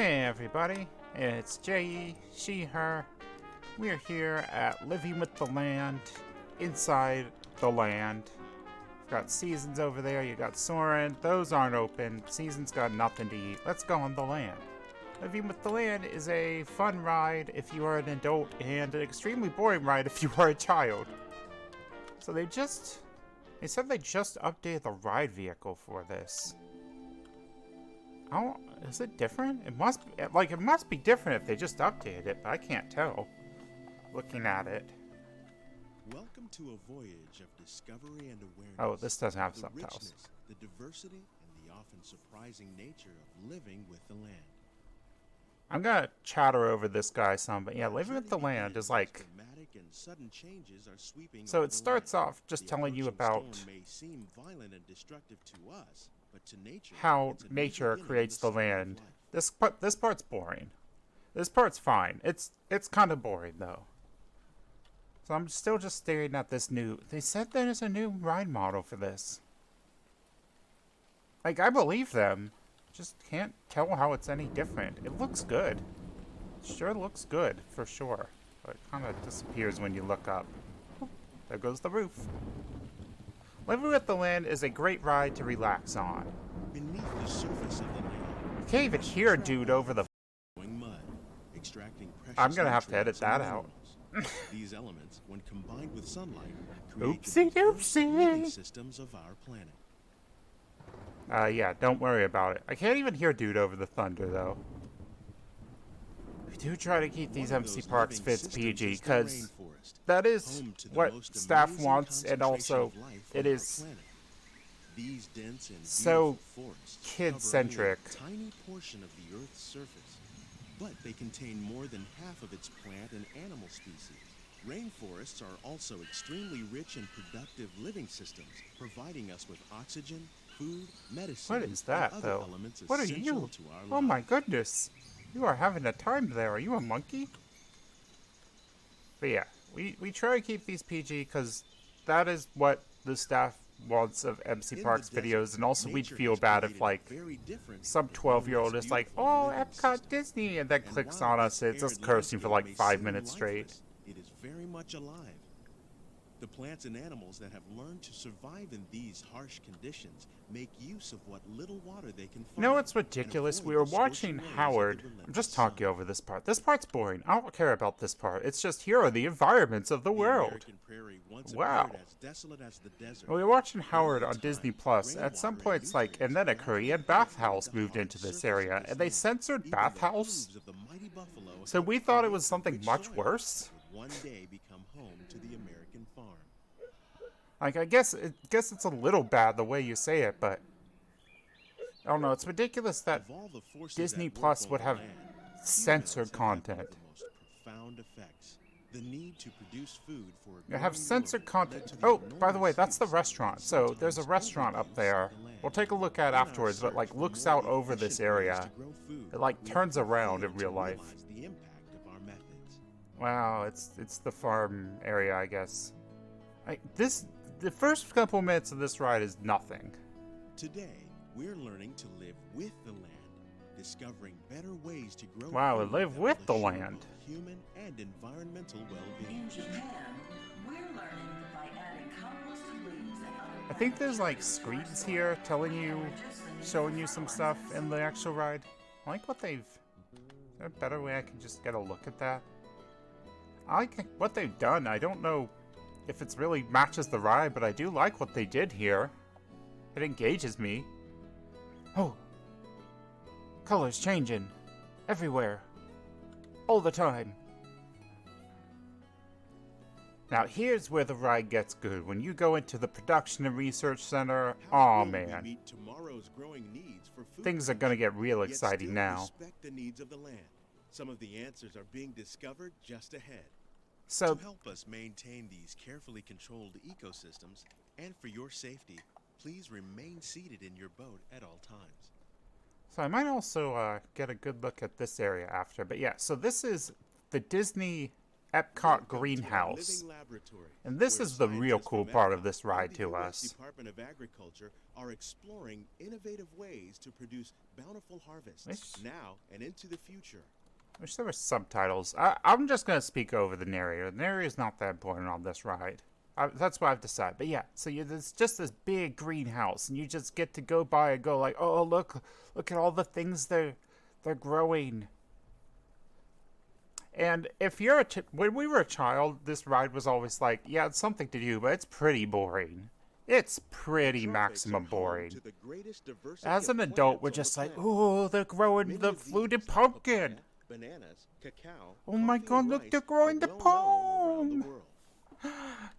Hey everybody, it's J.E., she, her. We're here at Living with the Land, inside the land. We've got Seasons over there, you got Soren. Those aren't open. Seasons got nothing to eat. Let's go on the land. Living with the Land is a fun ride if you are an adult and an extremely boring ride if you are a child. So they said they just updated the ride vehicle for this. Oh, is it different? It must be different if they just updated it, but I can't tell looking at it. Welcome to a voyage of discovery and awareness. Oh, this doesn't have the subtitles. Richness, the diversity, and the often surprising nature of living with the land. I'm gonna chatter over this guy some, but yeah, Living with the Land is like... Dramatic and sudden changes are sweeping So over it the starts land. off just The telling you approaching about storm may seem violent and destructive to us, but to nature, how it's a new nature beginning in creates the cycle of land. life. This part's boring. This part's fine. It's kind of boring though. So I'm still just staring at this new... They said there's a new ride model for this. Like, I believe them. Just can't tell how it's any different. It looks good. Sure looks good, for sure. But it kind of disappears when you look up. Oh, there goes the roof. Living with the Land is a great ride to relax on. Beneath the surface of the land, You can't even hear a dude over the... mud, extracting precious I'm gonna have to edit nutrients and that out. minerals. These elements, when combined with sunlight, create Oopsie the diverse living doopsie. systems of our planet. Yeah, don't worry about it. I can't even hear dude over the thunder, though. We do try to keep these One of those MCParks living vids systems PG, is the because rainforest, that is home to the what most staff amazing wants, and concentration also of life it on our is planet. These dense and so beautiful forests kid-centric. cover only a tiny portion of the Earth's surface, but they contain more than half of its plant and animal species. Rainforests are also extremely rich and productive living systems, providing us with oxygen, food, medicine, What is that, and other though? elements What are essential you? to our Oh my lives. goodness. You are having a time there. Are you a monkey? But yeah, we try to keep these PG because that is what the staff wants of MCParks In the videos, desert, and also we'd nature feel has bad if, created like, a very different some but 12-year-old nonetheless is like, beautiful oh, living Epcot system. Disney, and then And clicks while on us, this it's just arid cursing for like landscape 5 may minutes seem straight. lifeless, it is very much alive. The plants and animals that have learned to survive in these harsh conditions make use of what little water they can find. You know what's and ridiculous? avoid We were the scorching watching rays of Howard. the I'm relentless just sun. talking over this part. This part's boring. I don't care about this part. It's just here are the environments of the The world. American prairie once Wow. appeared as desolate as the desert. We were watching Howard Over on time, Disney Plus. At some rainwater and points, like, and nutrients then a gradually Korean penetrated bathhouse the moved hard into this surface of area, this and they land. censored Even the bathhouse. hooves of the mighty buffalo So helped we thought it create was the something rich much soil worse. that would one day become home to the American farm. Like, I guess it's a little bad the way you say it, but I don't know. It's ridiculous that Of all the forces Disney at work Plus on would the have land, censored humans have had one of content. the most profound effects. The need to produce food for a You have growing censored world content. led to the Oh, by the way, enormous that's the use restaurant. of So there's a sometimes restaurant up overuse there. of the land. We'll take a look at In our afterwards, but search like for looks more out over this efficient ways area. to grow food, It like we turns often around fail in to real life. realize the impact of our methods. Wow, it's the farm area, I guess. The first couple minutes of this ride is nothing. Today, we're learning to live with the land, discovering better ways to grow Wow, food live that with will the assure land. both human and environmental well-being. In Japan, we're learning that by adding composted leaves and other I think there's like screens here telling you, showing you some stuff in the actual ride. I like what they've... Is there a better way I can just get a look at that? I like what they've done. I don't know if it's really matches the ride, but I do like what they did here. It engages me. Oh! Colors changing. Everywhere. All the time. Now here's where the ride gets good. When you go into the Production and Research Center, How aw will we man. meet tomorrow's growing needs for food Things are gonna get real yet exciting still now. respect the needs of the land? Some of the answers are being discovered just ahead. So, To help us maintain these carefully controlled ecosystems, and for your safety, please remain seated in your boat at all times. so I might also get a good look at this area after. But yeah, so this is the Disney Epcot Welcome to our greenhouse. living laboratory, And this where is the real scientists cool from part of Epcot this and ride the to US us. Department of Agriculture are exploring innovative ways to produce bountiful harvests Wish- now and into the future. Wish there were subtitles. I'm just going to speak over the narrator. The narrator is not that important on this ride. That's what I've decided. But yeah, so there's just this big greenhouse, and you just get to go by and go like, oh, look at all the things they're growing. And if you're when we were a child, this ride was always like, yeah, it's something to do, but it's pretty boring. It's pretty The tropics maximum are home boring. to the greatest diversity As of an adult, plants we're on the just like, planet. oh, they're growing Many the of these, fluted like pumpkin. papaya, bananas, cacao, Oh my coffee, God, and look, rice they're growing are the well known around the palm. world.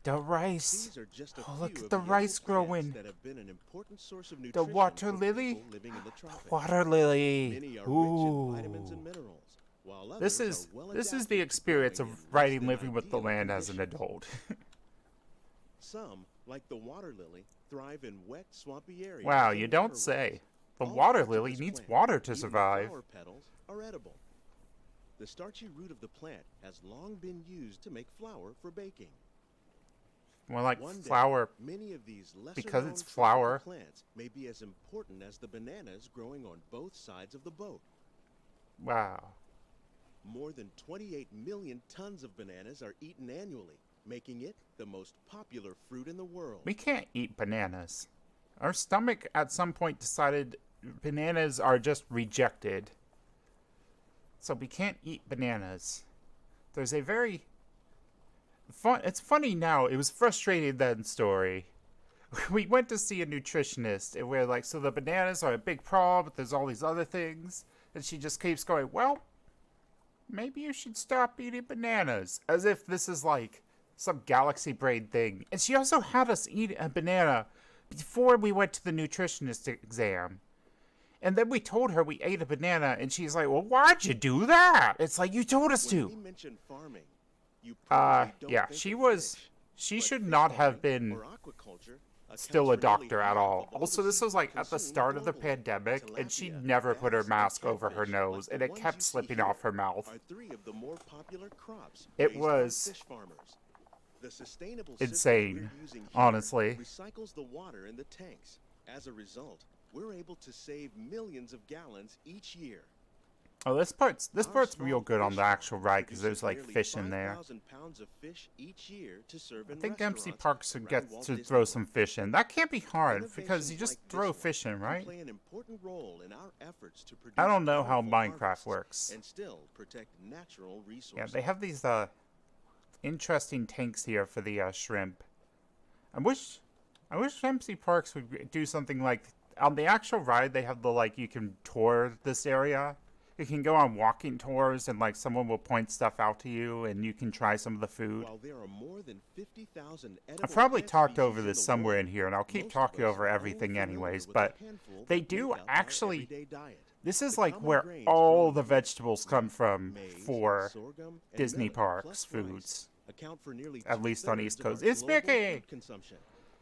The rice. These are just a Oh, few look of at the edible rice plants growing. that have been an important source of The nutrition water for lily. people living in the tropics. Water lily. Many are rich in vitamins and minerals, while others This are is well this is adapted the to experience of growing in less riding than living with the ideal land as an conditions. adult. Some, like the water lily, thrive in wet, swampy areas. Wow, and you don't waterways. say. The All water parts of lily this needs plant, water to even the survive. flower petals, are edible. The starchy root of the plant has long been used to make flour for baking. More like One day, flower. many of these because lesser-known it's tropical flour. plants may be as important as the bananas growing on both sides of the boat. Wow. More than 28 million tons of bananas are eaten annually, making it the most popular fruit in the world. We can't eat bananas. Our stomach at some point decided bananas are just rejected. So we can't eat bananas. There's a very it's funny now. It was frustrating then story. We went to see a nutritionist and we're like, so the bananas are a big problem, but there's all these other things. And she just keeps going, well, maybe you should stop eating bananas. As if this is like some galaxy brain thing. And she also had us eat a banana before we went to the nutritionist exam. And then we told her we ate a banana, and she's like, well, why'd you do that? It's like, you told us When to. we mention farming, you probably don't Yeah, think she of was, fish, she but should fish not have farming been or aquaculture still a accounts for nearly doctor at half all. of all Also, the this was seafood like at the consumed start of the globally. pandemic, and she Tilapia, never put her bass, mask and over her catfish, nose, like and the it ones kept you see slipping here, off her mouth. are three of the more popular crops It raised by was fish farmers. The sustainable insane, system we're using here honestly. recycles the water in the tanks. As a result, we're able to save millions of gallons each year. Oh, this part's Our real small good on fish the actual farm ride because produces there's like nearly fish in there. 5,000 pounds of fish each year to serve I in think restaurants MCParks should around get Walt to Disney throw World. some fish in. That can't be hard because you Innovations just like throw this one fish in, can right? play an important role in our efforts to produce I don't know how bountiful Minecraft harvests works. and still protect natural resources. Yeah, they have these interesting tanks here for the shrimp. I wish MCParks would do something like on the actual ride. They have the you can tour this area. You can go on walking tours and someone will point stuff out to you and you can try some of the food. While there are more than 50,000 edible I've probably plant talked species over in this the somewhere world, in here and I'll keep most of talking us over are only everything familiar anyways, with a but handful they that do make up our actually. everyday diet. This is The like common where grains all grown the here, vegetables come wheat, from maize, for sorghum, and Disney millet, Parks plus foods. rice, account for nearly At least on 2/3 East of our Coast. It's global Mickey! food consumption.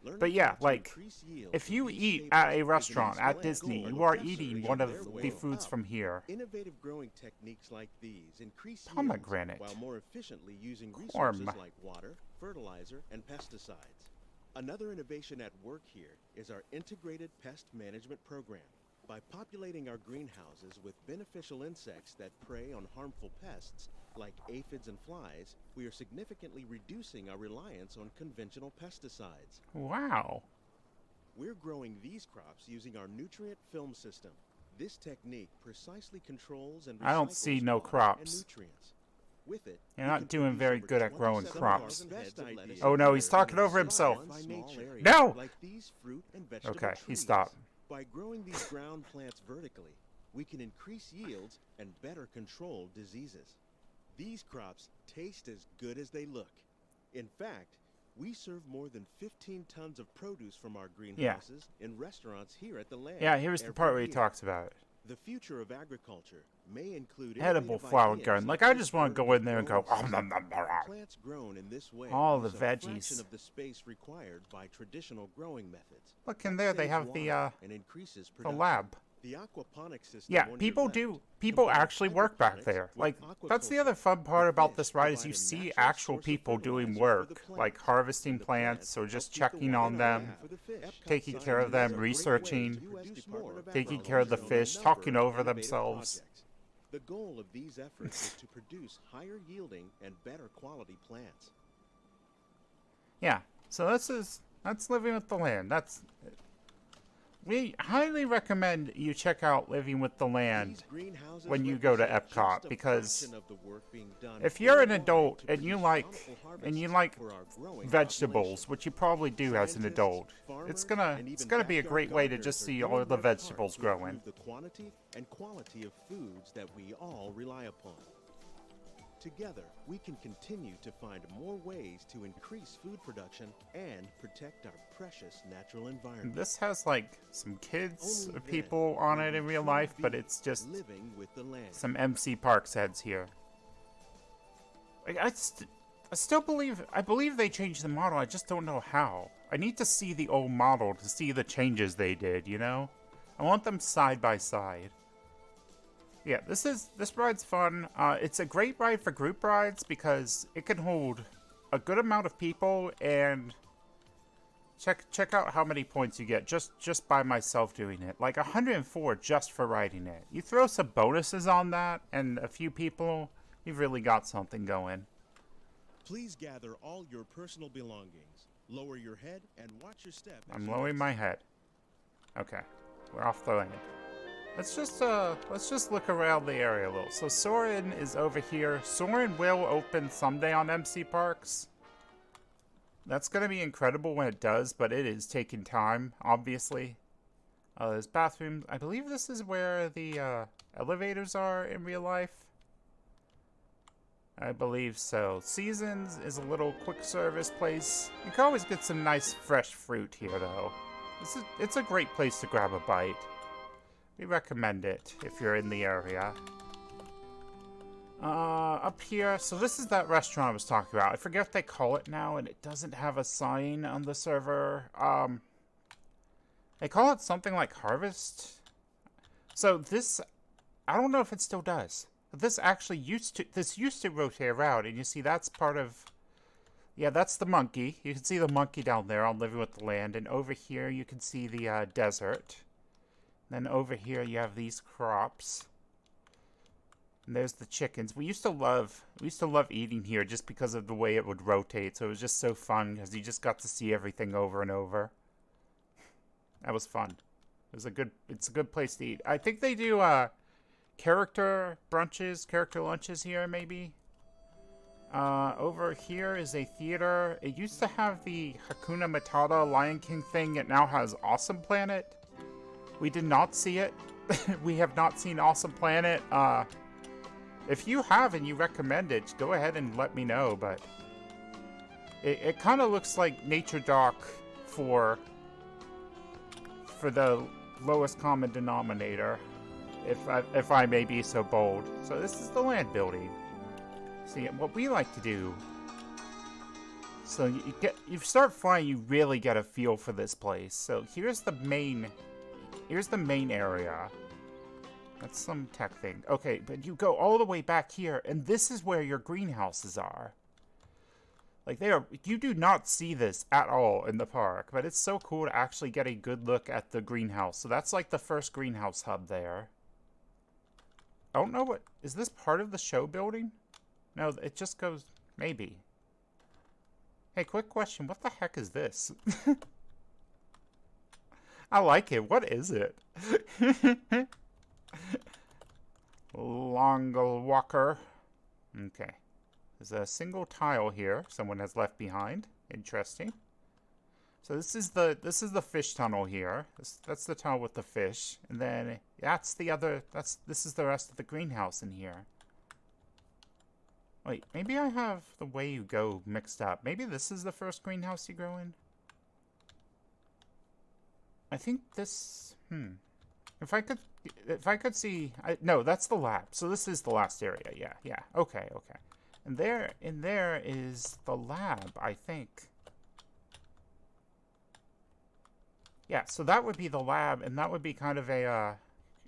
Learning But yeah, how to increase yield if from you these eat staples at a is an restaurant at excellent Disney, goal you are of eating searching one of their the way foods up. from here. Innovative growing techniques like these increase yields Pomegranate. while more efficiently using Corn. resources like water, fertilizer, and pesticides. Another innovation at work here is our integrated pest management program. By populating our greenhouses with beneficial insects that prey on harmful pests, like aphids and flies, we are significantly reducing our reliance on conventional pesticides. Wow. We're growing these crops using our nutrient film system. This technique precisely controls and I don't recycles see no water crops. and nutrients. With it, You're we not can doing produce very over good at growing 27,000 crops. heads of lettuce Oh, a no, year he's talking in over one himself. small area, No! like these fruit and vegetable Okay, he trees. stopped. By growing these ground plants vertically, we can increase yields and better control diseases. These crops taste as good as they look. In fact, we serve more than 15 tons of produce from our greenhouses in restaurants here at the land. Yeah, here's the every part where he year. talks about it. The future of agriculture may include Edible innovative flower ideas garden. like I this just want to go vertical in there and go, growing "Om nom nom nom nom." Plants grown in this way All use the a fraction veggies. of the space required by traditional growing methods. Look in That there, they saves have the water and increases the production. lab. The aquaponic system Yeah, on your people left people combines actually work back hydroponics there. with Like, that's the aquaculture. other fun part The about fish this ride is provide you a see natural actual source of people doing fertilizer for the work, like plants, harvesting and the plants plants or help just keep the checking water on them, alive for the fish. taking care of them, researching, taking care of the fish, talking over themselves. The goal of these efforts is to produce higher yielding and better quality plants. Yeah, so that's living with the land. We highly recommend you check out Living with the Land These greenhouses when you go to represent Epcot, just a because fraction of the work being done if you're an worldwide adult to and you produce like bountiful and you harvests like for our growing vegetables, population. which you probably do as an Scientists, adult, farmers, it's and it's even gonna be a backyard great way to gardeners just are see doing all of the their part vegetables to growing. improve the quantity and quality of foods that we all rely upon. Together, we can continue to find more ways to increase food production and protect our precious natural environment. This has like some kids Only people then on will it we in real truly life, but be it's just living with the land. some MCParks heads here. Like, I still believe they changed the model. I just don't know how. I need to see the old model to see the changes they did, you know? I want them side by side. Yeah, this ride's fun. It's a great ride for group rides because it can hold a good amount of people, and check out how many points you get just by myself doing it. Like 104 just for riding it. You throw some bonuses on that and a few people, you've really got something going. Please gather all your personal belongings. Lower your head and watch your step. I'm lowering my head. Okay, we're off the land. Let's just look around the area a little. So Soarin' is over here. Soarin' will open someday on MCParks. That's gonna be incredible when it does, but it is taking time, obviously. There's bathrooms. I believe this is where the elevators are in real life. I believe so. Seasons is a little quick service place. You can always get some nice fresh fruit here, though. It's a great place to grab a bite. We recommend it if you're in the area. Up here, so this is that restaurant I was talking about. I forget what they call it now, and it doesn't have a sign on the server. They call it something like Harvest. So this, I don't know if it still does. This actually used to rotate around, and you see that's part of, yeah, that's the monkey. You can see the monkey down there on Living with the Land, and over here you can see the desert. Then over here you have these crops. And there's the chickens. We used to love eating here just because of the way it would rotate. So it was just so fun because you just got to see everything over and over. That was fun. It's a good place to eat. I think they do character brunches, character lunches here maybe. Over here is a theater. It used to have the Hakuna Matata Lion King thing. It now has Awesome Planet. We did not see it. We have not seen Awesome Planet. If you have and you recommend it, go ahead and let me know. But it kind of looks like Nature Dock for the lowest common denominator, if I may be so bold. So this is the land building. See, what we like to do. So you start flying, you really get a feel for this place. So here's the main area. That's some tech thing. Okay, but you go all the way back here, and this is where your greenhouses are. Like, you do not see this at all in the park, but it's so cool to actually get a good look at the greenhouse. So that's like the first greenhouse hub there. I don't know is this part of the show building? No, it just goes, maybe. Hey, quick question, what the heck is this? I like it, what is it? Longle Walker. Okay. There's a single tile here someone has left behind. Interesting. So this is the fish tunnel here. That's the tunnel with the fish. And then this is the rest of the greenhouse in here. Wait, maybe I have the way you go mixed up. Maybe this is the first greenhouse you grow in? I think this, If I could see, no, that's the lab. So this is the last area. Yeah. Okay. And in there is the lab, I think. Yeah, so that would be the lab, and that would be kind of a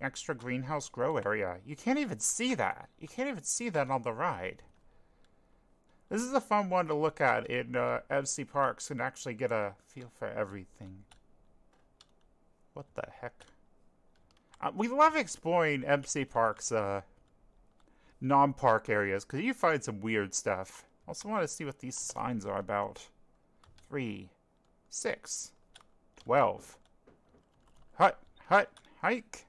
extra greenhouse grow area. You can't even see that. You can't even see that on the ride. This is a fun one to look at in MCParks and actually get a feel for everything. What the heck? We love exploring MCParks non-park areas because you find some weird stuff. Also want to see what these signs are about. 3, 6, 12. Hut, hike.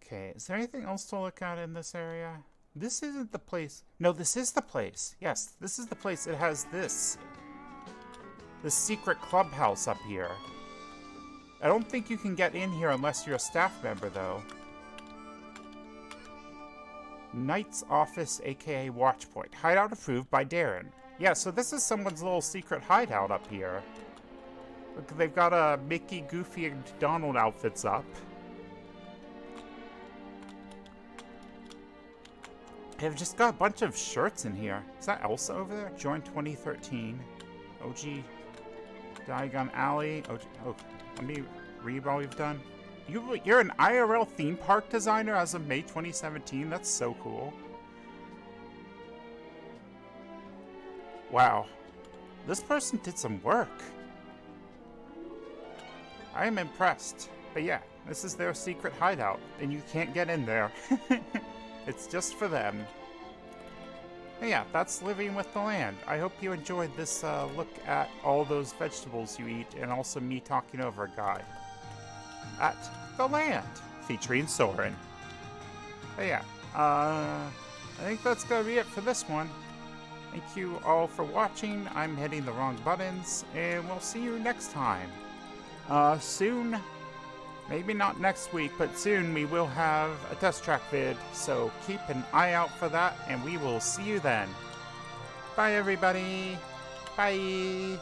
Okay, is there anything else to look at in this area? This isn't the place. No, this is the place. Yes, this is the place. It has this secret clubhouse up here. I don't think you can get in here unless you're a staff member, though. Knight's office, aka Watchpoint. Hideout approved by Darren. Yeah, so this is someone's little secret hideout up here. Look, they've got Mickey, Goofy, and Donald outfits up. They've just got a bunch of shirts in here. Is that Elsa over there? Join 2013. OG Diagon Alley. Oh, let me read what we've done. You're an IRL theme park designer as of May 2017. That's so cool. Wow. This person did some work. I am impressed. But yeah, this is their secret hideout, and you can't get in there. It's just for them. And yeah, that's Living with the Land. I hope you enjoyed this look at all those vegetables you eat, and also me talking over a guide. At the land, featuring Soren. But yeah, I think that's gonna be it for this one. Thank you all for watching. I'm hitting the wrong buttons, and we'll see you next time. Soon, maybe not next week, but soon we will have a test track vid, so keep an eye out for that, and we will see you then. Bye everybody. Bye.